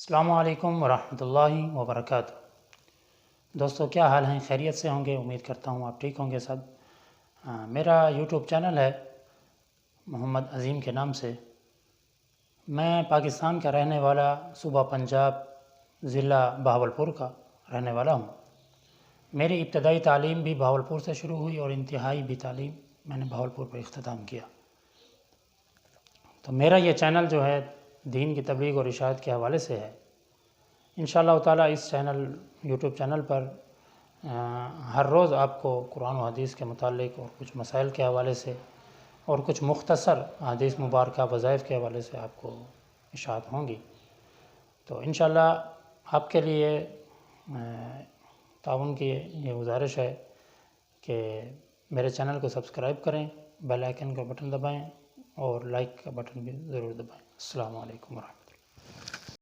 अस्सलामु अलैकुम वरहमतुल्लाहि वबरकातुहू। दोस्तों, क्या हाल हैं? खैरियत से होंगे। उम्मीद करता हूँ आप ठीक होंगे सब। मेरा यूट्यूब चैनल है मोहम्मद अज़ीम के नाम से। मैं पाकिस्तान का रहने वाला, सूबा पंजाब, ज़िला बहावलपुर का रहने वाला हूँ। मेरी इब्तदाई तालीम भी बहावलपुर से शुरू हुई और इंतहाई भी तालीम मैंने बहावलपुर पर इख्तिताम किया। तो मेरा ये चैनल जो है दीन की तबलीग और इशाअत के हवाले से है। इंशाअल्लाह ताला इस यूट्यूब चैनल पर हर रोज़ आपको कुरान और हदीस के मुतालिक और कुछ मसाइल के हवाले से और कुछ मुख्तसर हदीस मुबारक वज़ाइफ के हवाले से आपको इशाअत होंगी। तो इंशाअल्लाह आपके लिए ताउन की ये गुजारिश है कि मेरे चैनल को सब्सक्राइब करें, बेल आइकन का बटन दबाएं और लाइक का बटन भी ज़रूर दबाएं। अस्सलामु अलैकुम।